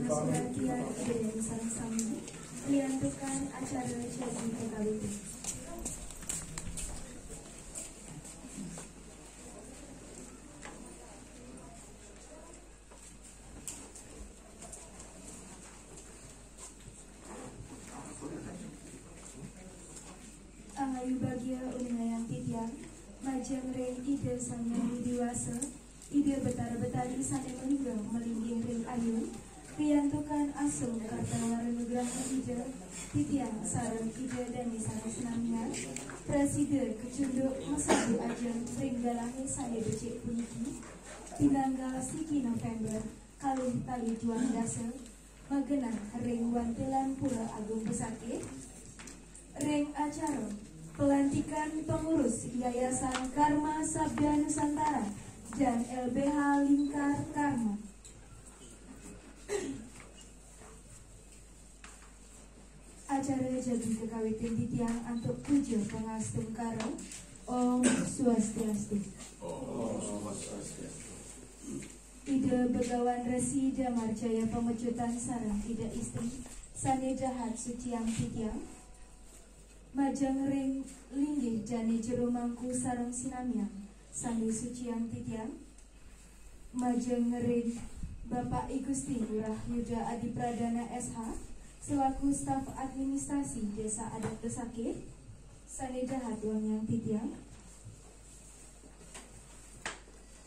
Suratian dari Sarang-Sami diantukan acara jadi PKWT. Angayu bagia unayang titiang majang ring ide sanyang diwasa ide betara-betari sane meninggal melinggih ring ayun piantukan asung karta warenugraha ide titiang sarang ide dan sarang senamnya presiden kecunduk masadu ajeng ring dalangi sane becik puniki tinanggal siki November kalih tali juang dasa magenang ring wantilan pura agung besake ring acara pelantikan pengurus Yayasan Karma Sabda Nusantara dan LBH Lingkar Karma. Acara jadi kekawitan titiang untuk puja pengastum karo Om Swastiastu. Ide begawan resi damar jaya pemecutan sarang ide istri sane jahat suciang titiang majang ring linggih jani jero mangku sarang sinamiang sani suciang titiang majang ring Bapak Igusti Lurah Yuda Adi Pradana SH selaku staf administrasi Desa Adat Besakeh sani jahat wangyang titiang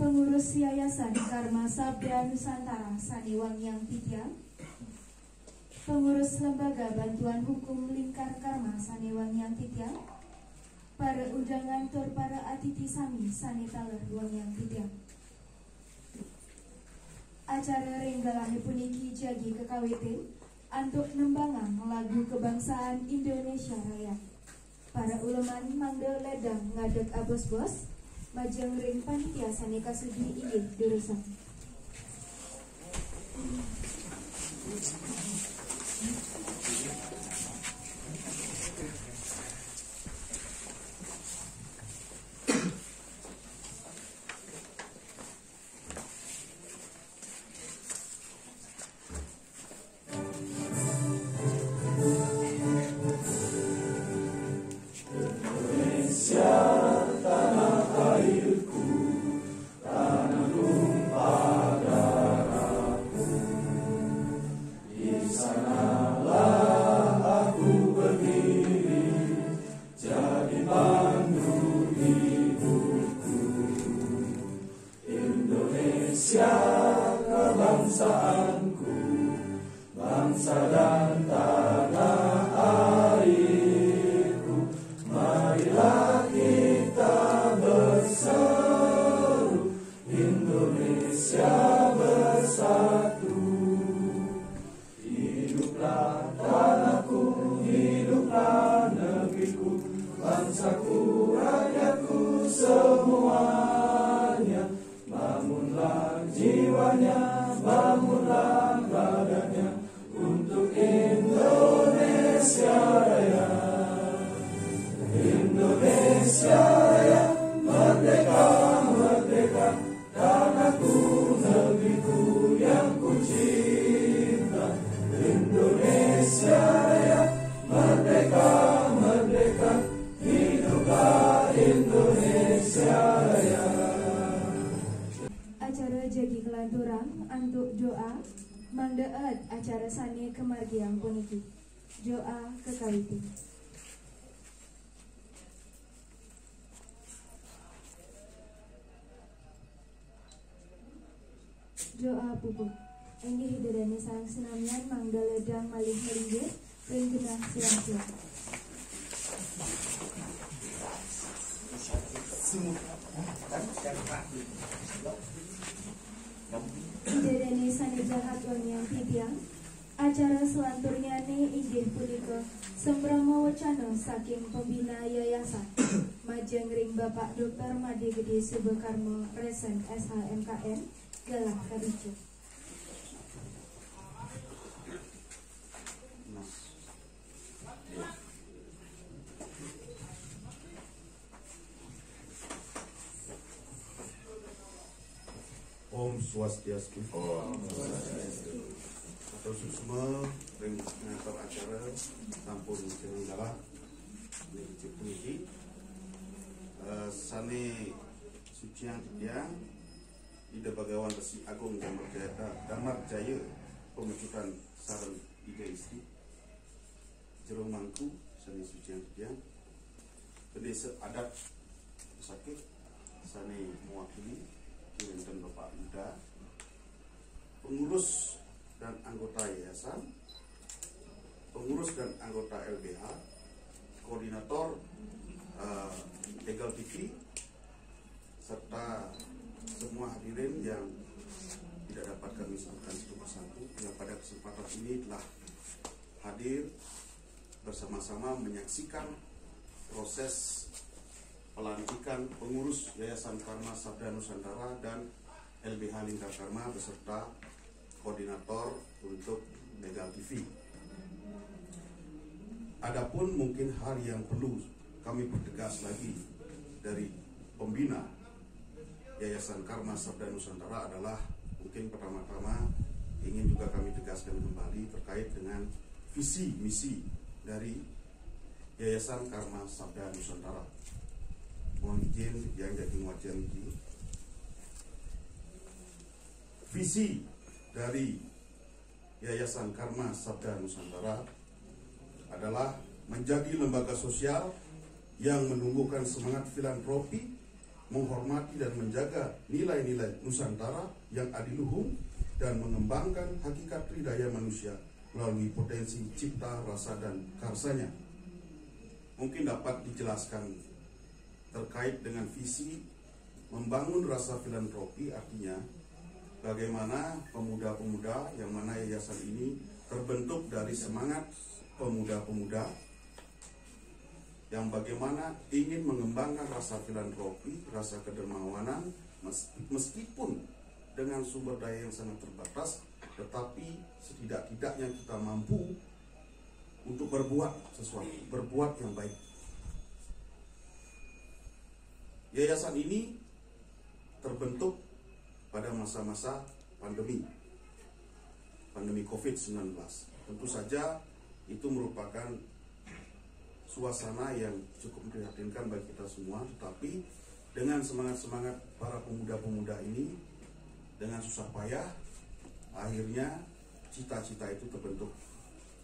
pengurus Yayasan Karma Sabda Nusantara sani wangyang titiang pengurus Lembaga Bantuan Hukum Lingkar Karma Sanewang yang titiang para undangan tur para atiti sami sane taler wang yang titiang acara renggalane puniki jagi kekawitin antuk nembangan lagu kebangsaan Indonesia Raya para uleman mangga ledang ngadeg abos-bos majeng ring panitia sane kasudi inggih durusan. Kebangsaanku, bangsa dan tanah airku, marilah kita berseru, Indonesia bersatu. Hiduplah tanahku, hiduplah negeriku, bangsaku, rakyatku semuanya. Bangunlah jiwanya, bangunlah badannya untuk Indonesia Raya. Indonesia Raya, merdeka, merdeka, tanahku, negeriku yang ku cinta. Indonesia Raya, merdeka, merdeka, hiduplah Indonesia Raya. Acara jagi kelanturan antuk doa mangdaat acara sane kemargiang puniki doa kekawiti doa pupuk inggih hidadane sarang senamian mangda ledang malih melinggih ring genah siang-siang hidadane sane jahat wangyang titiang acara selanturnya ne inggih punika sembrama wacana saking pembina yayasan majeng ring Bapak Dr. Made Gede Subakarma Resen SHMKN Galah Karijo. Om Swastiastu. Suksma ring ngatur acara sampun penyelenggara puniki sane suciang tiang Ida Bagawan Resi Agung Damar Jaya pemecutan sarang Ida Istri Jero Mangku sane suciang tiang Pendesa adat sakit sane mewakili Kirinten Bapak Yuda pengurus dan anggota yayasan, pengurus dan anggota LBH, koordinator Legal TV, serta semua hadirin yang tidak dapat kami sebutkan satu persatu yang pada kesempatan ini telah hadir bersama-sama menyaksikan proses pelantikan pengurus Yayasan Karma Sabda Nusantara dan LBH Lingkar Karma beserta koordinator untuk Legal TV. Adapun mungkin hal yang perlu kami pertegas lagi dari pembina Yayasan Karma Sabda Nusantara adalah mungkin pertama-tama ingin juga kami tegaskan kembali terkait dengan visi misi dari Yayasan Karma Sabda Nusantara. Mohon izin yang jadi wajan ini. Visi dari Yayasan Karma Sabda Nusantara adalah menjadi lembaga sosial yang menumbuhkan semangat filantropi, menghormati dan menjaga nilai-nilai Nusantara yang adiluhung dan mengembangkan hakikat tridaya manusia melalui potensi cipta, rasa, dan karsanya. Mungkin dapat dijelaskan terkait dengan visi membangun rasa filantropi, artinya bagaimana pemuda-pemuda yang mana yayasan ini terbentuk dari semangat pemuda-pemuda yang bagaimana ingin mengembangkan rasa filantropi, rasa kedermawanan, meskipun dengan sumber daya yang sangat terbatas, tetapi setidak-tidaknya kita mampu untuk berbuat sesuatu, berbuat yang baik. Yayasan ini terbentuk pada masa-masa pandemi COVID-19. Tentu saja itu merupakan suasana yang cukup memprihatinkan bagi kita semua, tetapi dengan semangat-semangat para pemuda-pemuda ini, dengan susah payah, akhirnya cita-cita itu terbentuk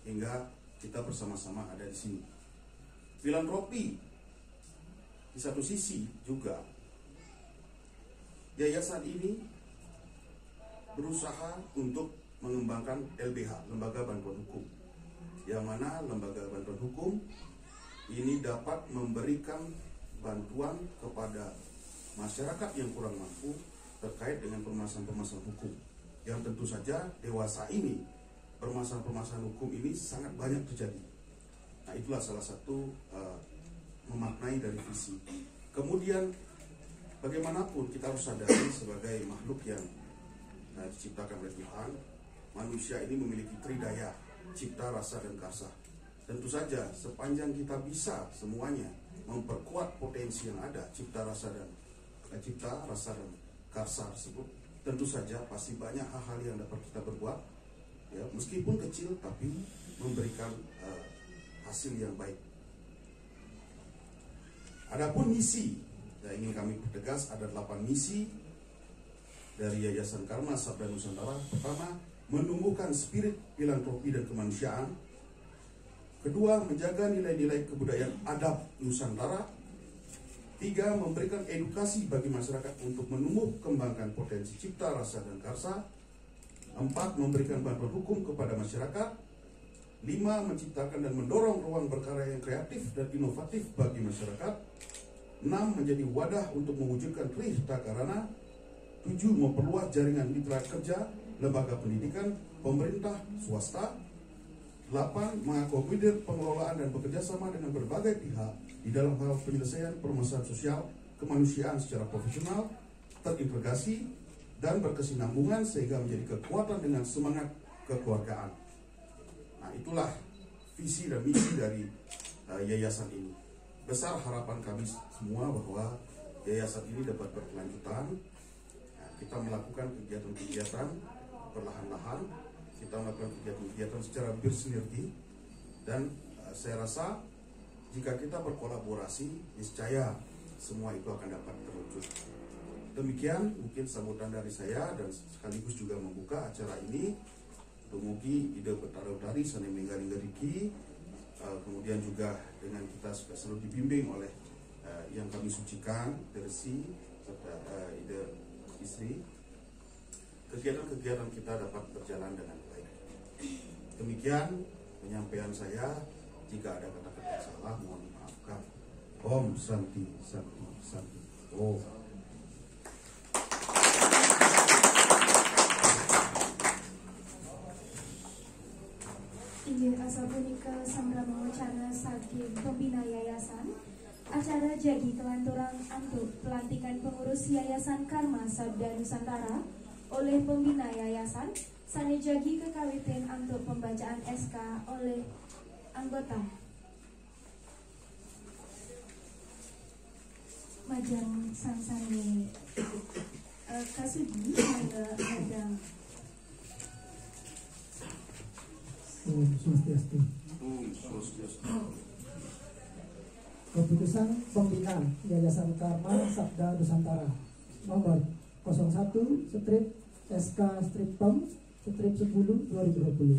hingga kita bersama-sama ada di sini. Filantropi di satu sisi juga yayasan ini berusaha untuk mengembangkan LBH, Lembaga Bantuan Hukum, yang mana lembaga bantuan hukum ini dapat memberikan bantuan kepada masyarakat yang kurang mampu terkait dengan permasalahan-permasalahan hukum, yang tentu saja dewasa ini permasalahan-permasalahan hukum ini sangat banyak terjadi. Nah, itulah salah satu memaknai dari visi. Kemudian bagaimanapun kita harus sadari sebagai makhluk yang diciptakan oleh Tuhan, manusia ini memiliki tridaya, cipta, rasa, dan karsa. Tentu saja sepanjang kita bisa semuanya memperkuat potensi yang ada, cipta, rasa, dan karsa tersebut, tentu saja pasti banyak hal-hal yang dapat kita berbuat, ya, meskipun kecil tapi memberikan hasil yang baik. Adapun misi yang ingin kami pertegas, ada 8 misi dari Yayasan Karma Sabda Nusantara. Pertama, menumbuhkan spirit filantropi dan kemanusiaan. Kedua, menjaga nilai-nilai kebudayaan adab Nusantara. 3, memberikan edukasi bagi masyarakat untuk menumbuh kembangkan potensi cipta, rasa, dan karsa. 4, memberikan bantuan hukum kepada masyarakat. 5, menciptakan dan mendorong ruang berkarya yang kreatif dan inovatif bagi masyarakat. 6, menjadi wadah untuk mewujudkan Trihita Karana. 7, memperluas jaringan mitra kerja, lembaga pendidikan, pemerintah, swasta. 8, mengakomodir pengelolaan dan bekerjasama dengan berbagai pihak di dalam hal penyelesaian permasalahan sosial kemanusiaan secara profesional, terintegrasi, dan berkesinambungan sehingga menjadi kekuatan dengan semangat kekeluargaan. Nah, itulah visi dan misi dari yayasan ini. Besar harapan kami semua bahwa yayasan ini dapat berkelanjutan. Kita melakukan kegiatan-kegiatan perlahan-lahan kita melakukan kegiatan-kegiatan secara bersinergi, dan saya rasa jika kita berkolaborasi, niscaya semua itu akan dapat terwujud. Demikian mungkin sambutan dari saya, dan sekaligus juga membuka acara ini. Dumugi ide Betara Utari Sane Menggalingga Riki, kemudian juga dengan kita selalu dibimbing oleh yang kami sucikan, Dersi, serta ide istri. Kegiatan-kegiatan kita dapat berjalan dengan baik. Demikian penyampaian saya. Jika ada kata-kata salah, mohon maafkan. Om Santi Santi Santi. Om. Injil asa punika samrama wacana saking pembina yayasan. Acara jadi kelanturan untuk pelantikan pengurus Yayasan Karma Sabda Nusantara oleh pembina yayasan. Sane jagi kekawitan untuk pembacaan SK oleh anggota. Majang sangsane kasudi hadang. Swastiastu. Keputusan Pembina Yayasan Karma Sabda Nusantara nomor 01/SK/PEM/10/2020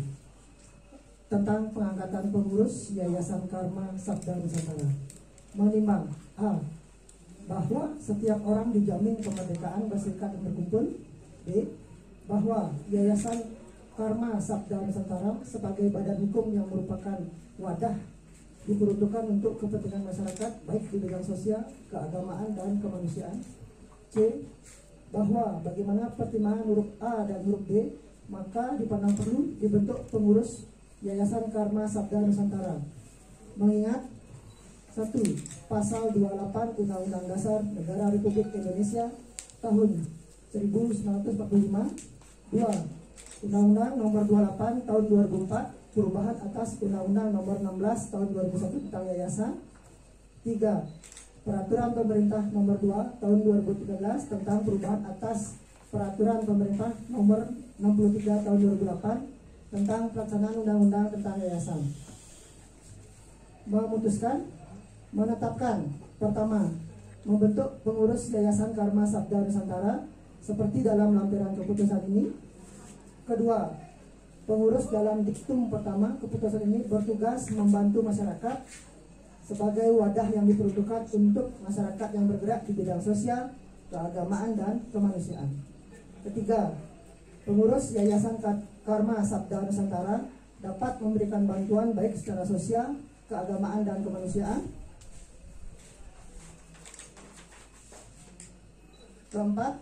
tentang pengangkatan pengurus Yayasan Karma Sabda Nusantara. Menimbang A. Bahwa setiap orang dijamin kemerdekaan berserikat dan berkumpul. B. Bahwa Yayasan Karma Sabda Nusantara sebagai badan hukum yang merupakan wadah diperuntukkan untuk kepentingan masyarakat baik di bidang sosial, keagamaan, dan kemanusiaan. C. Bahwa bagaimana pertimbangan huruf A dan huruf B, maka dipandang perlu dibentuk pengurus Yayasan Karma Sabda Nusantara. Mengingat 1. Pasal 28 Undang-Undang Dasar Negara Republik Indonesia tahun 1945. 2. Undang-Undang Nomor 28 Tahun 2004 perubahan atas Undang-Undang Nomor 16 Tahun 2001 tentang Yayasan. 3. Peraturan Pemerintah Nomor 2 Tahun 2013 tentang perubahan atas Peraturan Pemerintah Nomor 63 Tahun 2008 tentang pelaksanaan Undang-Undang tentang Yayasan. Memutuskan, menetapkan, pertama, membentuk pengurus Yayasan Karma Sabda Nusantara seperti dalam lampiran keputusan ini. Kedua, pengurus dalam diktum pertama keputusan ini bertugas membantu masyarakat sebagai wadah yang diperuntukkan untuk masyarakat yang bergerak di bidang sosial, keagamaan, dan kemanusiaan. Ketiga, pengurus Yayasan Karma Sabda Nusantara dapat memberikan bantuan baik secara sosial, keagamaan, dan kemanusiaan. Keempat,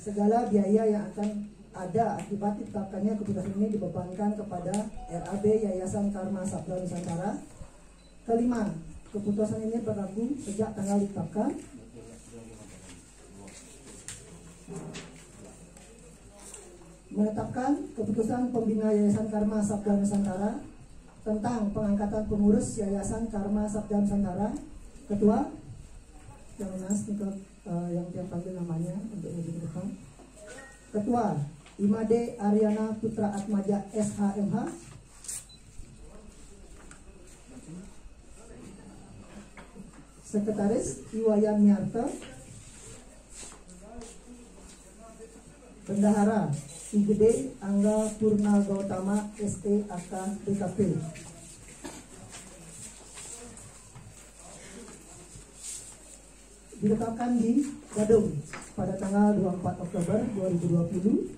segala biaya yang akan ada akibat ditetapkannya keputusan ini dibebankan kepada RAB Yayasan Karma Sabda Nusantara. Kelima, keputusan ini berlaku sejak tanggal ditetapkan. Menetapkan keputusan pembina Yayasan Karma Sabda Nusantara tentang pengangkatan pengurus Yayasan Karma Sabda Nusantara. Ketua, yang mas yang tiap panggil namanya untuk maju ke depan. Ketua Imade Aryana Putra Atmaja SHMH. Sekretaris Iwayan Miarto. Bendahara IGD Angga Purna Gautama SE AK BKP. Diletakkan di Gadung pada tanggal 24 Oktober 2020.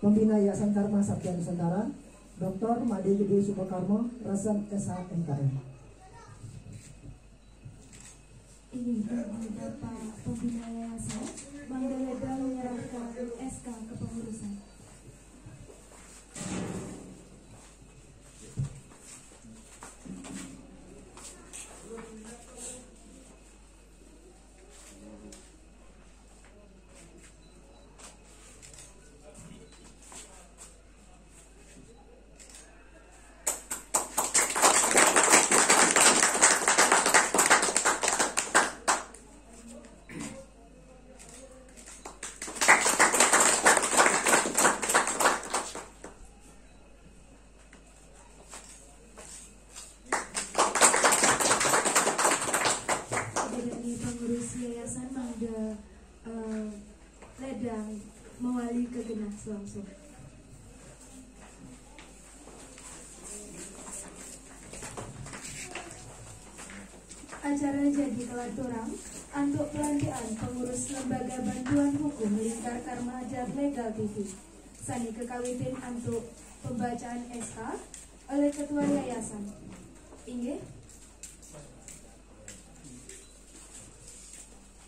Pembina Yayasan Karma Sabda Nusantara Dr. Made Gede Subokarmo, Resem SHMKM. Ini beberapa pembina yayasan Manggaleda menyerahkan SK kepengurusan. langsung. Acara jadi kelaturan untuk pelantikan pengurus lembaga bantuan hukum Lingkar Karma Jat Legal TV. Sani kekawitin untuk pembacaan SK oleh Ketua Yayasan. Inge?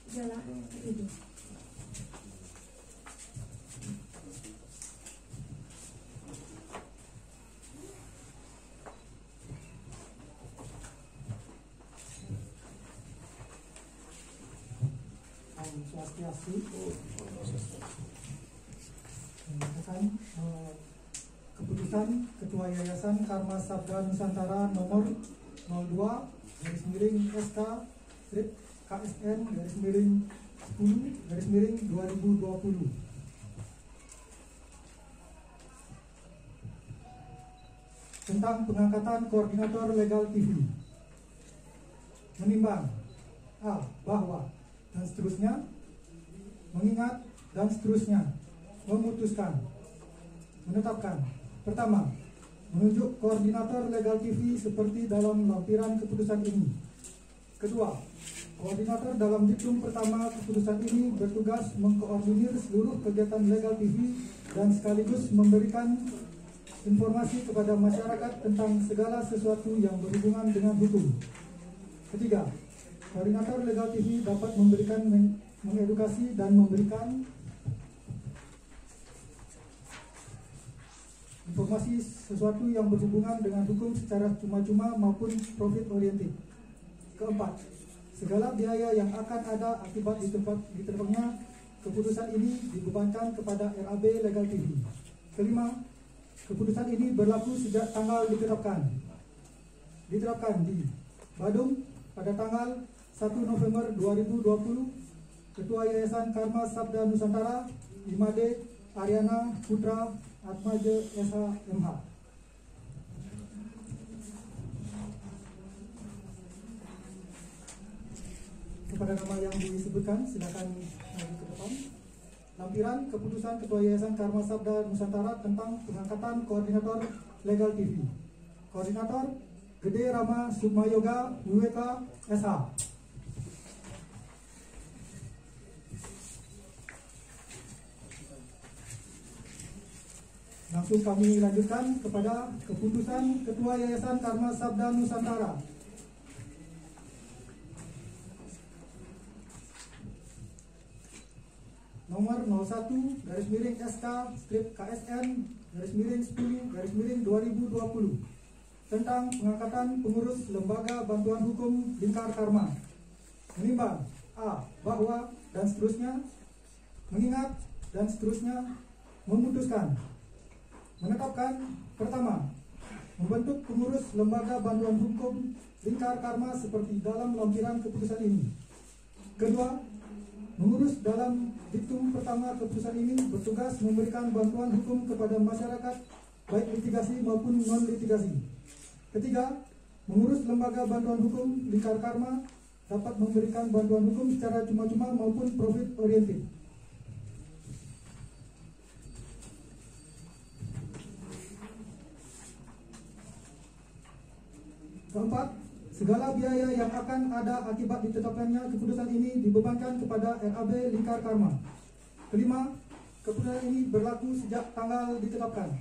Jalan itu. Swastiastu. Menyatakan keputusan Ketua Yayasan Karma Sabda Nusantara nomor 02/SK KSN /10/2020 tentang pengangkatan koordinator legal TV. Menimbang A. Bahwa dan seterusnya, mengingat dan seterusnya, memutuskan, menetapkan. Pertama, menunjuk koordinator legal TV seperti dalam lampiran keputusan ini. Kedua, koordinator dalam diktum pertama keputusan ini bertugas mengkoordinir seluruh kegiatan legal TV dan sekaligus memberikan informasi kepada masyarakat tentang segala sesuatu yang berhubungan dengan hukum. Ketiga, koordinator legal TV dapat memberikan mengedukasi dan memberikan informasi sesuatu yang berhubungan dengan hukum secara cuma-cuma maupun profit oriented. Keempat, segala biaya yang akan ada akibat diterbangnya keputusan ini dibebankan kepada RAB Legal TV. Kelima, keputusan ini berlaku sejak tanggal diterapkan di Badung pada tanggal 1 November 2020. Ketua Yayasan Karma Sabda Nusantara Imade Ariana Putra Atmaja SH.MH. Kepada nama yang disebutkan silakan maju ke depan. Lampiran keputusan Ketua Yayasan Karma Sabda Nusantara tentang pengangkatan koordinator legal TV. Koordinator Gede Rama Sukmayoga WWK SH. Langsung kami lanjutkan kepada keputusan Ketua Yayasan Karma Sabda Nusantara. Nomor 01/SK/KSN/10/2020 tentang pengangkatan pengurus lembaga bantuan hukum Lingkar Karma. Menimbang A. Bahwa dan seterusnya, mengingat dan seterusnya, memutuskan, menetapkan. Pertama, membentuk pengurus lembaga bantuan hukum Lingkar Karma seperti dalam lampiran keputusan ini. Kedua, mengurus dalam diktum pertama keputusan ini bertugas memberikan bantuan hukum kepada masyarakat baik litigasi maupun non-litigasi. Ketiga, mengurus lembaga bantuan hukum Lingkar Karma dapat memberikan bantuan hukum secara cuma-cuma maupun profit oriented. Keempat, segala biaya yang akan ada akibat ditetapkannya keputusan ini dibebankan kepada RAB Lingkar Karma. Kelima, keputusan ini berlaku sejak tanggal ditetapkan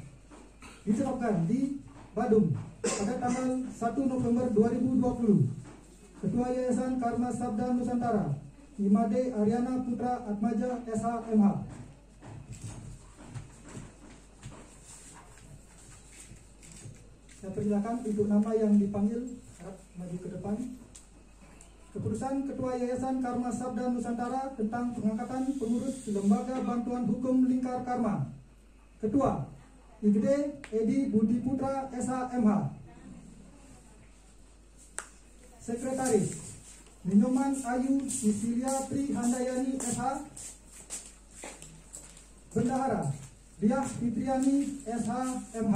di Badung pada tanggal 1 November 2020. Ketua Yayasan Karma Sabda Nusantara Imade Ariana Putra Atmaja SH.MH. Saya persilakan untuk nama yang dipanggil maju ke depan. Keputusan Ketua Yayasan Karma Sabda Nusantara tentang pengangkatan pengurus lembaga bantuan hukum Lingkar Karma. Ketua Igede Edi Budi Putra SH.MH. Sekretaris Nyoman Ayu Sisilia Tri Handayani SH. Bendahara Diah Fitriani SH.MH.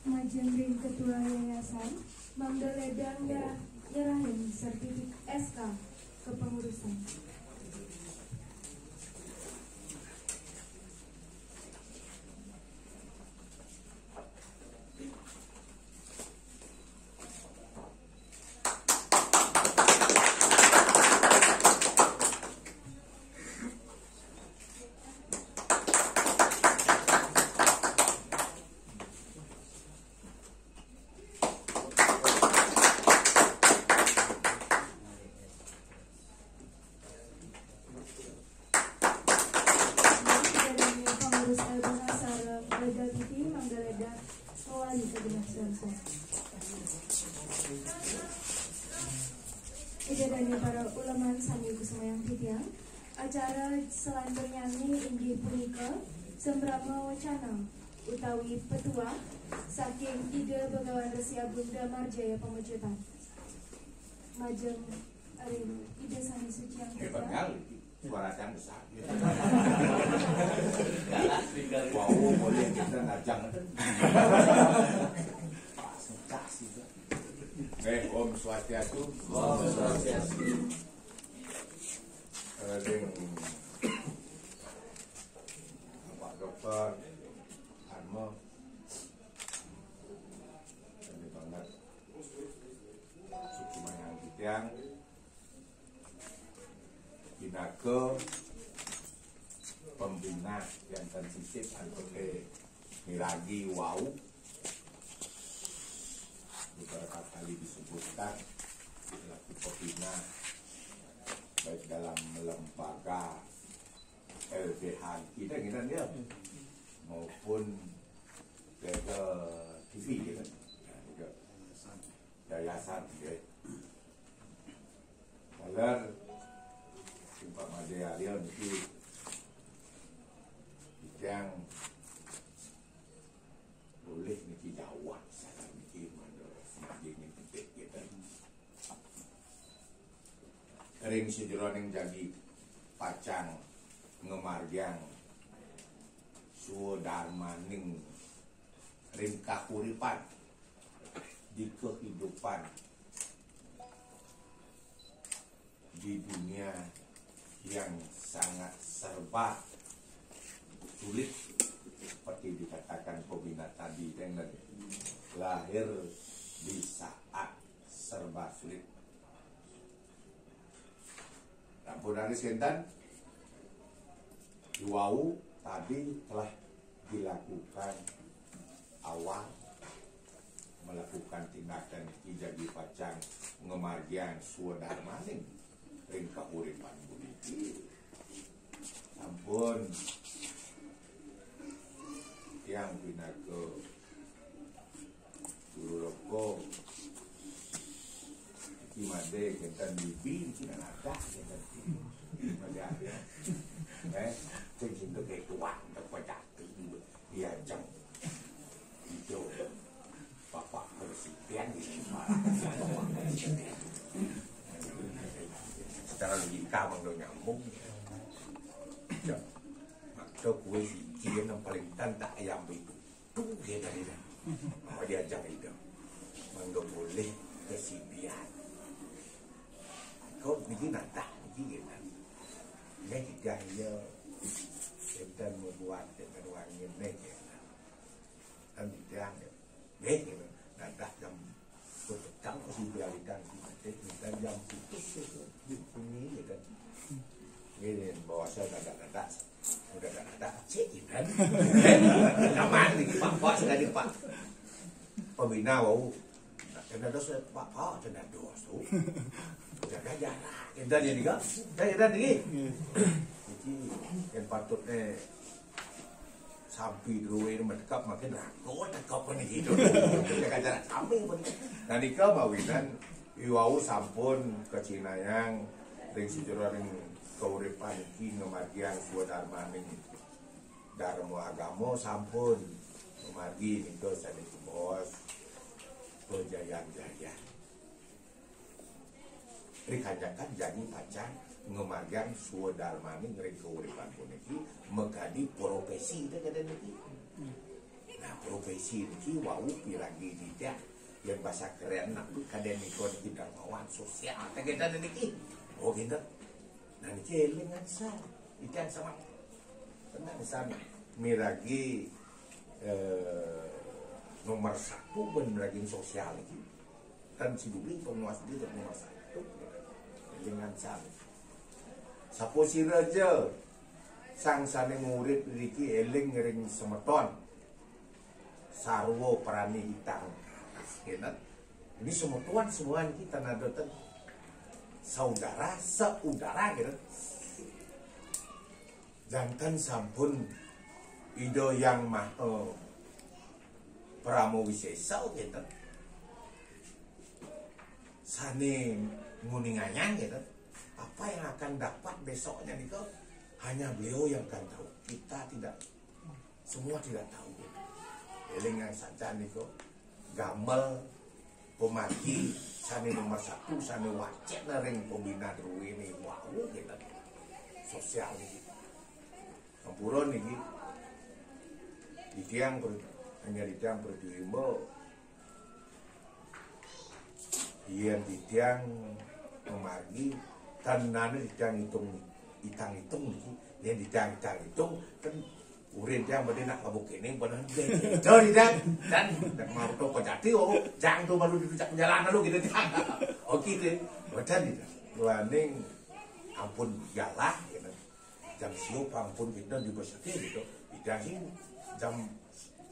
Majemring Ketua Yayasan Mamdoledang nyerahin sertifikat SK kepengurusan. Selesai. Idadani para ulama sami kusumayang titiang. Acara selain bernyanyi inggih punika sembrama wacana utawi petua saking Ide Begawan Resi Agung Damar Jaya Pamocetan. Majeng Ide Sami Suci yang Hebat ketiga. kali, suara yang besar. Wow, boleh kita ngajang. Om Swastiastu. Om Swastiastu. Pak Dokter Armo, ini banget suku Mayang Titiang, Binaga pembina yang sensitif untuk miragi wau beberapa kali disebutkan selaku pembina baik dalam lembaga LBH kita dia maupun ke TV gitu, juga yayasan gitu. Kalau Pak Madya Ariel itu yang boleh niki jawab saya mikir mana semakin penting gitu. Ring sejeroning jadi pacang ngemarjang sudarmaning ring kahuripan di kehidupan di dunia yang sangat serba sulit seperti dikatakan pembina tadi dengan lahir di saat serba sulit. Ampun hari sekian Wau tadi telah dilakukan awal melakukan tindakan jadi pacang ngemargian sudarmaning ring kahuripan buniki. Ampun yang binaga guru roko iki made kentan bibi iki ada kentan ada sing sing ke tuan tak pacak dia jang itu bapak presiden ini secara logika mengdo nyambung ya makdo kue siji yang paling tanda ayam itu tuh dia tadi dah mau dia jang itu mengdo boleh kesibian kau bikin nada bikin ya juga ya kita membuat dengan wangi nek dan yang nek nada jam petang kesibian kita jam putus itu bunyi kan ini bawa saya nada udah ada cek kan nyaman nih pak sekali pak pembina wau ada dosa pak ada dosa udah jarak kita jadi kan kita jadi jadi yang patutnya sampai dulu ini mendekap makin ragu dekap ini hidup kita jarak sampai nah nikah bawinan iwau sampun kecinayang ring sejroning kauripan iki ngemargian sudarmaning dharma agama sampun ngemargi nika sanes bos Jaya-jaya rikanjakan jadi pacang ngemargian sudarmaning ring kauripan puniki megadi profesi dene niki. Nah profesi niki wau piragi tidak yang bahasa keren nak kaden niko bidang awan sosial tegeda niki. Oh gitu. Nah ini celingan sah, itu yang sama tenang sana miragi nomor 1 miragi sosial itu kan si dulu penguasa itu nomor 1 dengan sah. Sapo si raja sang sane murid riki eling ring semeton sarwo perani hitang. Ini semeton semua kita nadoten saudara seudara gitu. Jangan sampun ido yang pramowisesa gitu. Sane nguninganyang gitu. Apa yang akan dapat besoknya nih kok? Hanya beliau yang akan tahu. Kita tidak, semua tidak tahu. Gitu. Eling yang saja nih kok. Gamel pemagi sane nomor 1 sane wacek ring pembina dulu ini wow gitu. Sosial nih. Ampura nih. Di tiang hanya di tiang berdimbo. Iya di tiang memagi tanane di tiang hitung nih. Dia di tiang hitung kan urin tiang berarti nak mabuk ini benar jadi dan mau tuh kejati jangan tuh malu di jalan lalu gitu oke deh macam itu luaning ampun galah gitu jam siup ampun kita di besaki gitu didahin jam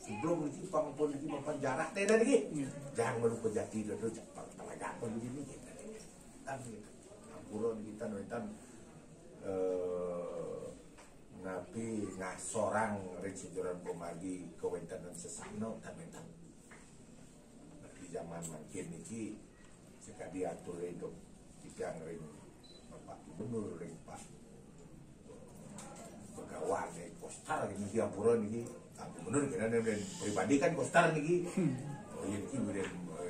sebelum ini ampun lagi mapan jarak deh lagi jangan malu kejati itu pelajar begini gitu kan gitu ampun kita nonton napi ngasorang ring sejoran pemagi kewentanan sesano dan mentan di zaman makin ini sekali atur itu tidak ring Bapak Gubernur ring Pak Begawan nih kostar ini dia buron ini Pak Gubernur karena pribadi kan kostar nih oh ini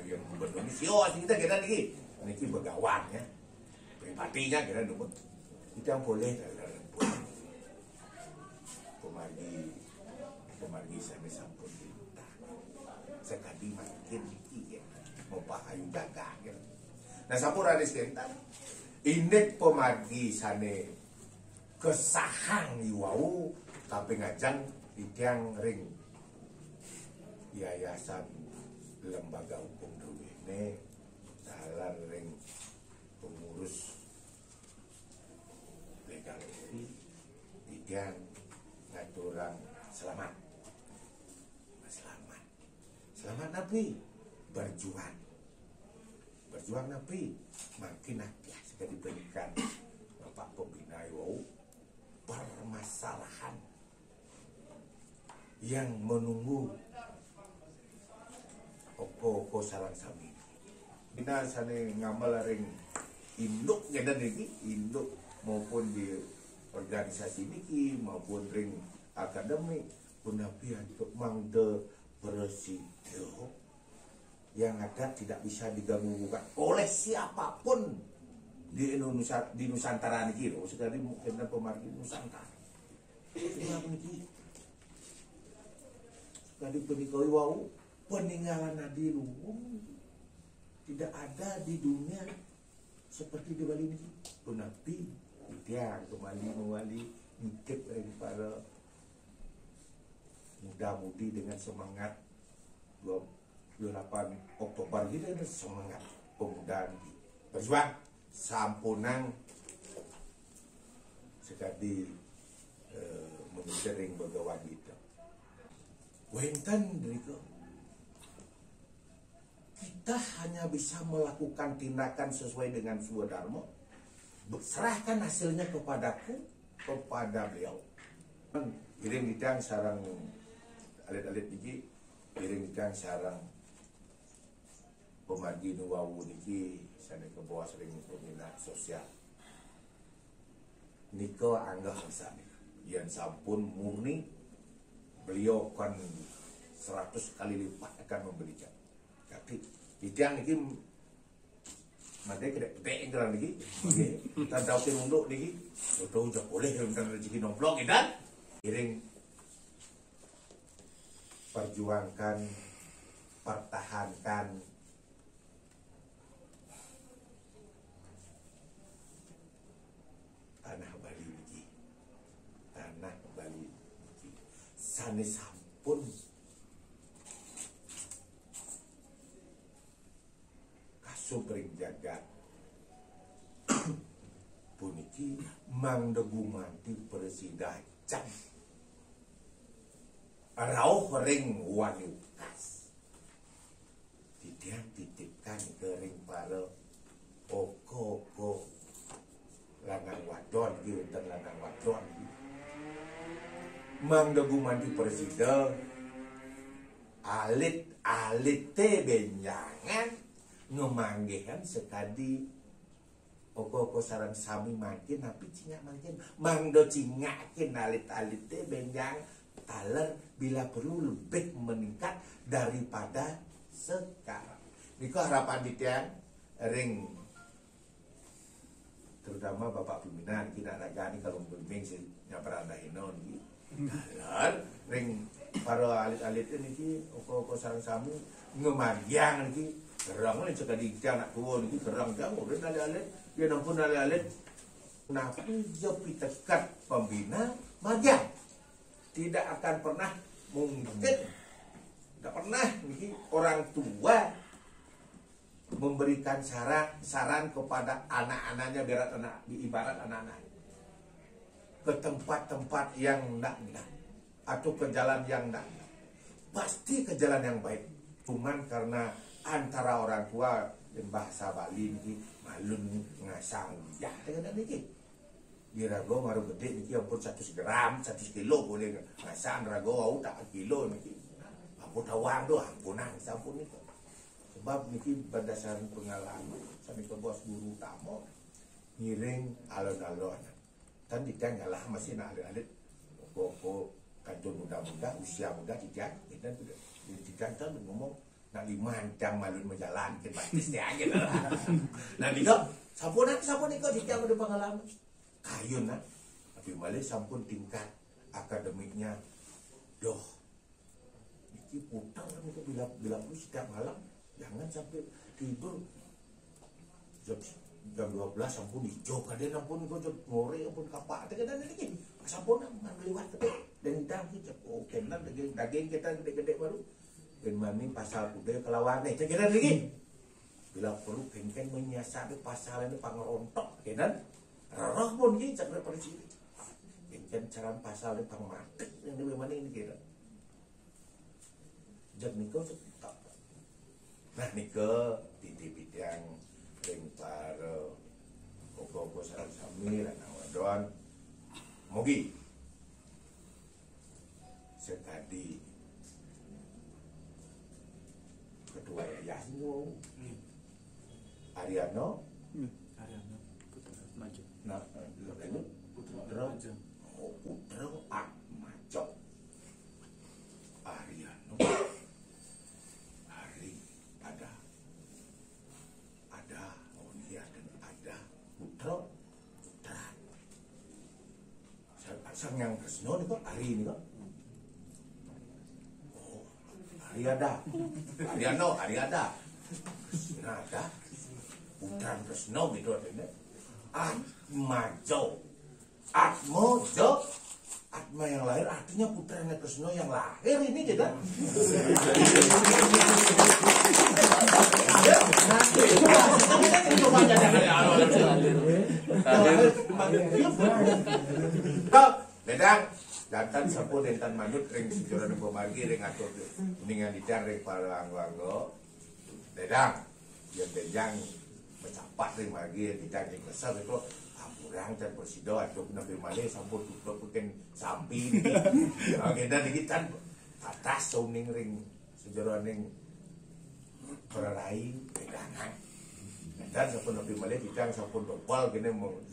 yang gubernur ini sio kita kita nih ini Begawan ya pribadinya kita dulu kita boleh pemargi saya sampun kita sekali makin iki mau pahayu jaga gitu. Nah sampura diskentan indek pemargi sane kesahang iwau tapi ngajang di tiang ring yayasan lembaga hukum ini dalam ring pengurus legal di tiang ngaturan selamat nabi berjuang nabi makin ya sudah diberikan Bapak Pembina wow permasalahan yang menunggu oko sarang sami bina sane ngamal ring induk dan ini induk maupun di organisasi niki maupun ring akademik penapian untuk mangde presiden yang ada tidak bisa diganggu-gugat oleh siapapun di Indonesia di Nusantara niki loh sekali mungkin pemargi Nusantara kenapa niki tadi penikoi wau peninggalan nadiru tidak ada di dunia seperti di Bali ini penapi tiang kembali mewali ngikip daripada muda-mudi dengan semangat 28 Oktober ini dengan semangat pemudaan berjuang sampunang sekali mengiring begawan kita wenten berikut kita hanya bisa melakukan tindakan sesuai dengan Swadharma serahkan hasilnya kepadaku kepada beliau kirim ditang sarang alit-alit niki kirim ditang sarang pemargi nuwawu niki sana ke bawah sering peminat sosial niko anggap misalnya yang sampun murni beliau kan 100 kali lipat akan memberikan tapi ditang niki Made kena petek yang lagi, tak tahu ke unduk lagi, tahu tak boleh tentang rezeki nomplok kita, kiring perjuangkan, pertahankan tanah Bali lagi, sane sampun supring jagat puniki mangdegumanti persidacan rauh ring waniukas titian titipkan ke ring para oko lanang wadon gitu dan lanang wadon mangdegumanti presida alit teh benjangan ngemanggihan sekadi oko sarang sami makin tapi cinga makin mangdo cingakin alit teh benjang taler bila perlu lebih meningkat daripada sekarang. Niku harapan ditiang ring terutama Bapak pimpinan kita ragani kalau bimbing si nyaparanda hino niki. Taler ring para alit-alit niki oko sarang sami ngemagiang niki gerang ini sekali anak tua niki gerang jauh dan alit-alit dia nampun alit-alit napi jopi tekat pembina magiang tidak akan pernah mungkin tidak pernah niki orang tua memberikan saran kepada anak-anaknya biar anak ibarat anak-anak ke tempat-tempat yang enggak atau ke jalan yang enggak pasti ke jalan yang baik cuman karena antara orang tua dan bahasa Bali niki malun ngasang ya dengan niki di rago maru gede niki ampun 100 gram 1 kilo boleh ngasang rago au tak kilo niki ampun tawang doang ampunan sampun itu sebab niki berdasarkan pengalaman sami ke bos guru tamu ngiring alon-alon dan ditenggalah masih alit-alit kok kantor muda-muda usia muda tidak dan tidak kan ngomong nak dimancang malun menjalan ke batis dia aja lah. Nah niko sampun niko tidak ada pengalaman kayun nah tapi malah sampun tingkat akademiknya doh niki putar niko bila setiap malam jangan sampai tidur jam 12 sampun hijau kadang ampun niko jam ngore ampun kapak kadang niki sampun ngliwat teh dan daging oh kenan daging kita gede-gede baru dan mami pasal budaya kelawane kira lagi bila perlu kengkeng menyiasati pasal ini pangerontok kenan roh pun ini cakap polisi kengkeng cara pasal ini pangmatik yang di mana ini kira jadi niko tetap nah niko titip yang lempar koko sarang sami dan awadon mogi sekadi ketua yayasan Ariano Putra Maju. nah lalu Putra Atmajo Ariano Ari ada oh iya dan ada Putra sang yang Kresno nih kok Ari ini kok Ariada, Ariano, Ariada, Nada, Putra Kresno gitu artinya. Atmajo, Atma yang lahir artinya putranya Kresno yang lahir ini jadi. Ledang. Datang sampun dentan manut ring sejoran pemagi ring atur kuningan dicang ring palanggo dedang yang benjang mencapat ring magi dicang ring besar itu ampurang dan persido atau nabi male sampun tutup peken sampi niki agenda niki tan atas soning ring sejoran ring perai pegangan dan sampun nabi male dicang sampun tebal gini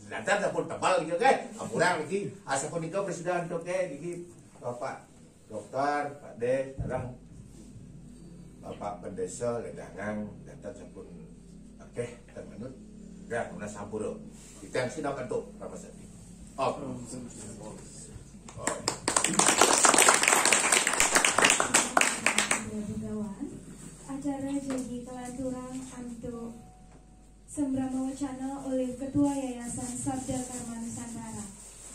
dan sampun tebal gitu kan ampurang niki asapun nikah presiden dok niki Bapak Dokter Pak De sekarang Bapak Pendesa Ledangang dan sampun oke dan menurut ya guna sampuro kita yang sidang kantuk Ramasati acara jadi kelanturan untuk Sembrama Wacana oleh Ketua Yayasan Sabda Karma Nusantara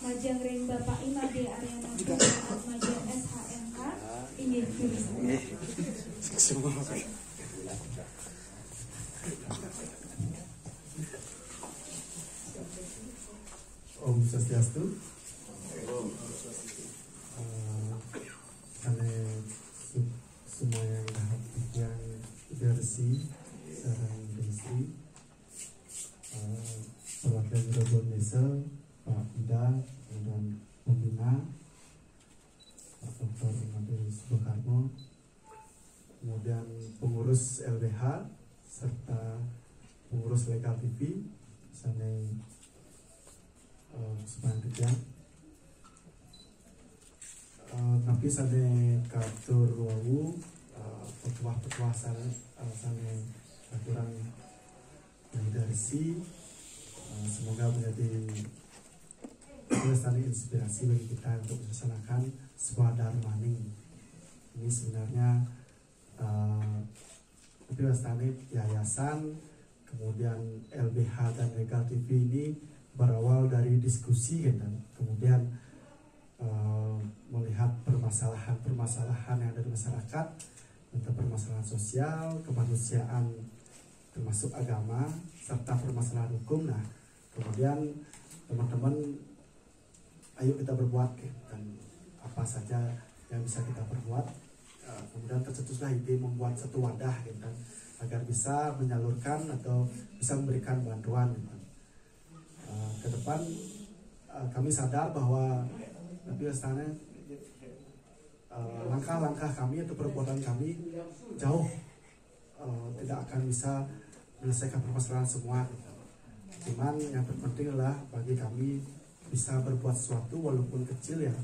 Majang Ring Bapak Imade Ariana Putra Majang SHMK ingin tulisan. Om Swastiastu. Semua yang yang bersih sarang bersih perwakilan Robon Desa Pak Ida dan pembina Pak Dr. Imade Soekarno pengurus LBH serta pengurus Legal TV sanai sepanjang tapi sanai katur wawu petuah-petuah sanai aturan lidersi semoga menjadi inspirasi bagi kita untuk melaksanakan sebuah darmaning. Ini sebenarnya tapi Wastani yayasan, kemudian LBH dan Legal TV ini berawal dari diskusi kan, kemudian melihat permasalahan yang ada di masyarakat tentang permasalahan sosial, kemanusiaan, termasuk agama serta permasalahan hukum. Nah, kemudian teman-teman, ayo kita berbuat kan, apa saja yang bisa kita perbuat. Kemudian tercetuslah ide membuat satu wadah gitu kan, agar bisa menyalurkan atau bisa memberikan bantuan gitu kan. Ke depan kami sadar bahwa tapi Wastani langkah-langkah kami atau perbuatan kami jauh tidak akan bisa menyelesaikan permasalahan semua gitu. Cuman yang terpenting adalah bagi kami bisa berbuat sesuatu walaupun kecil ya,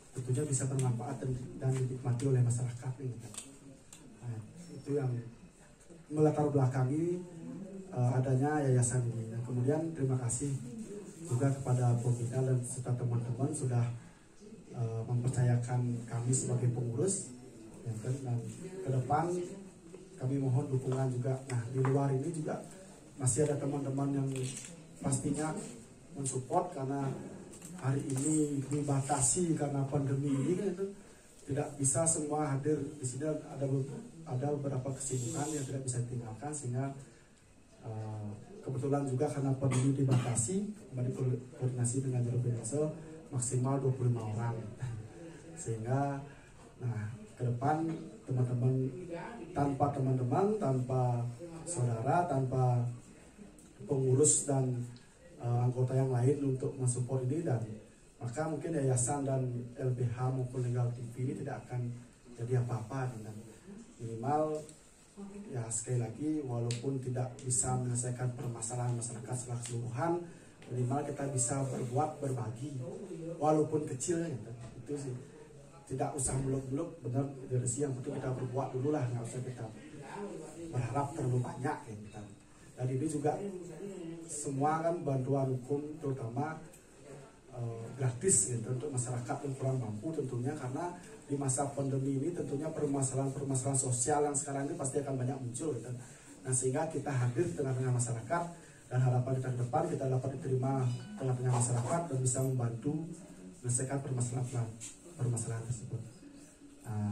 tentunya bisa bermanfaat dan dinikmati oleh masyarakat gitu. Nah, itu yang melatar belakangi adanya yayasan ini. Dan kemudian terima kasih juga kepada Pembina dan serta teman-teman sudah mempercayakan kami sebagai pengurus ya, dan ke depan kami mohon dukungan juga. Nah, di luar ini juga masih ada teman-teman yang pastinya mensupport karena hari ini dibatasi karena pandemi ini kan, itu tidak bisa semua hadir di sini. Ada beberapa kesibukan yang tidak bisa ditinggalkan, sehingga kebetulan juga karena pandemi dibatasi, kembali koordinasi dengan Juru Biasa maksimal 25 orang, sehingga nah ke depan teman-teman tanpa saudara, tanpa pengurus dan anggota yang lain untuk mensupport ini, dan maka mungkin yayasan dan LBH maupun Legal TV ini tidak akan jadi apa-apa. Dan minimal ya sekali lagi, walaupun tidak bisa menyelesaikan permasalahan masyarakat secara keseluruhan, minimal kita bisa berbuat, berbagi walaupun kecil gitu. Itu sih, tidak usah muluk-muluk, benar dari sih, yang penting kita berbuat dulu lah, nggak usah kita berharap terlalu banyak gitu. Dan ini juga semua kan bantuan hukum terutama gratis gitu untuk masyarakat yang kurang mampu tentunya, karena di masa pandemi ini tentunya permasalahan sosial yang sekarang ini pasti akan banyak muncul gitu. Nah, sehingga kita hadir di tengah-tengah masyarakat, dan harapan kita ke depan kita dapat diterima tengah-tengah masyarakat dan bisa membantu menyelesaikan permasalahan tersebut. Nah,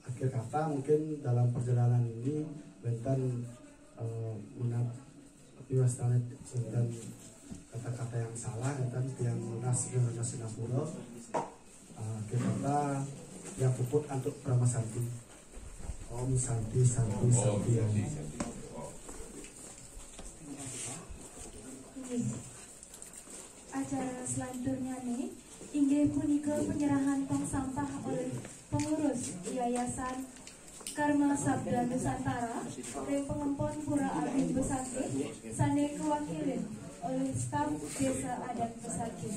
akhir kata mungkin dalam perjalanan ini Benten Wastani dan kata-kata yang salah kan, yang lunas Singapura, kita yang puput untuk Brahma Santi. Om Santi Santi Santi. Acara selanjutnya nih inggih punika penyerahan tong sampah oleh pengurus Yayasan Karma Sabda Nusantara dan pengempon Pura Agung Besakih sane kewakilin oleh staf Desa Adat Besakih.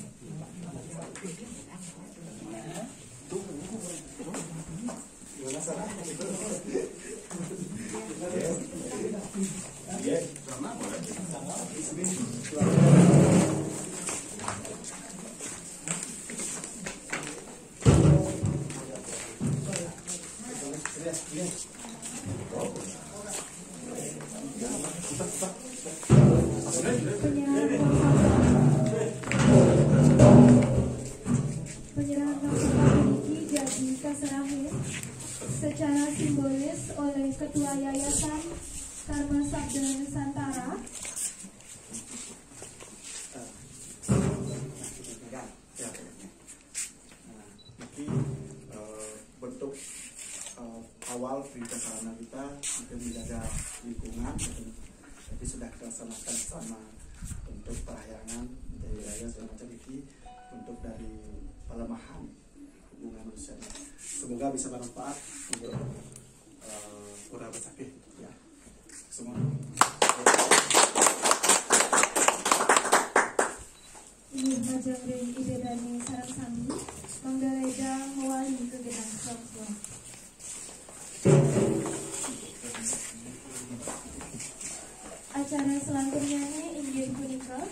Penyerahan sampah ini jadi kaserahin secara simbolis oleh Ketua Yayasan Karma Sabda Nusantara. Bentuk awal kerjasama kita untuk menjaga lingkungan, tapi sudah kita laksanakan sama untuk perahyangan dari raya segala macam ini, untuk dari pelemahan hubungan manusia. Semoga bisa bermanfaat untuk pura besake. Ya. Semua. Ini Majang Ring Ide Dani Sarang Sami menggeledang mewali ke gedang Songso. Acara selanjutnya inggih punika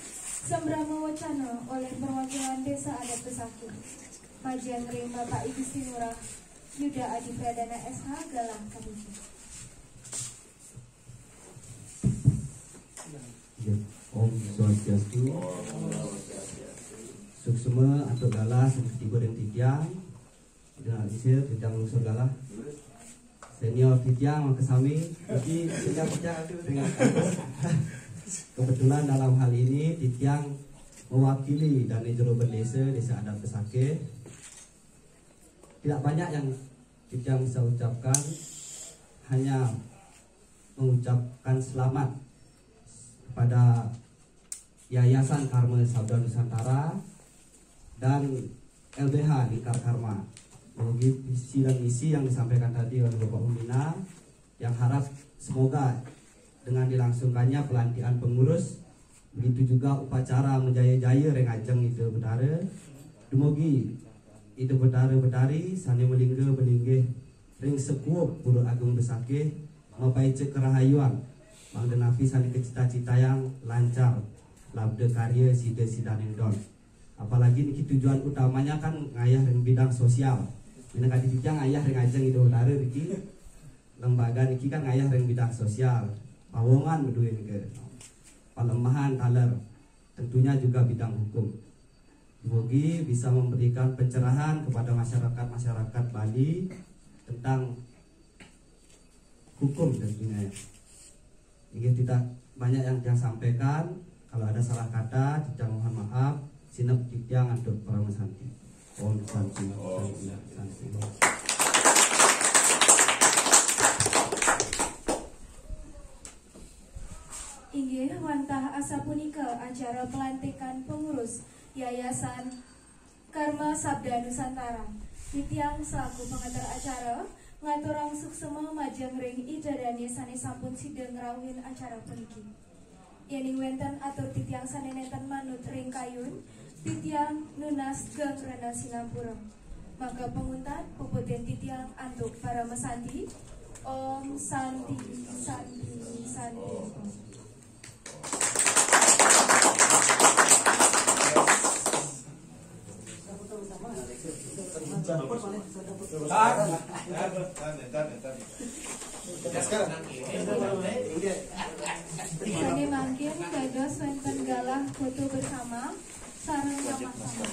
Sembrama Wacana oleh perwakilan Desa Adat Besaki. Majang Ring Bapak Ibu Sinurah Yuda Adi Pradana SH Galang Kabupaten. Om Swastiastu. Suksema atau galah seperti goreng titiang dengan isir titiang unsur galah senior titiang makasami jadi titiang dengan kebetulan dalam hal ini titiang mewakili dari juru berdesa Desa Adat Besake. Tidak banyak yang titiang bisa ucapkan, hanya mengucapkan selamat kepada Yayasan Karma Sabda Nusantara dan LBH Lingkar Karma. Bagi visi dan misi yang disampaikan tadi oleh Bapak Pembina, yang harap semoga dengan dilangsungkannya pelantikan pengurus, begitu juga upacara menjaya-jaya rengajeng itu bedara, dumugi itu bedara-bedari sane melingga belinggih ring sekup Pura Agung Besake mapai cek kerahayuan mangdenapi sane cita-cita yang lancar labda karya sida sidanendon. Apalagi niki tujuan utamanya kan ngayah dengan bidang sosial. Mina kadi titiang ngayah dengan ajeng itu utara niki lembaga niki kan ngayah dengan bidang sosial. Pawongan berdua niki. Palemahan taler tentunya juga bidang hukum. Semoga bisa memberikan pencerahan kepada masyarakat Bali tentang hukum tentunya. Ini tidak banyak yang saya sampaikan. Kalau ada salah kata, tidak mohon maaf. Sinap titiang untuk para mesanti. Om Santi. Inggih wantah asa punika acara pelantikan pengurus Yayasan Karma Sabda Nusantara. Titiang selaku pengantar acara ngaturang suksema Majang Ring Ida Dani sane sampun sideng ngrawuhin acara puniki. Yening wenten atur titiang sane nenten manut ring kayun, titiang nunas gang rena Sinapura. Maka penguntan puputin titiang antuk para mesanti. Om Santi Santi Santi. Sane mangkin dados wenten galah foto bersama sareng sama-sama.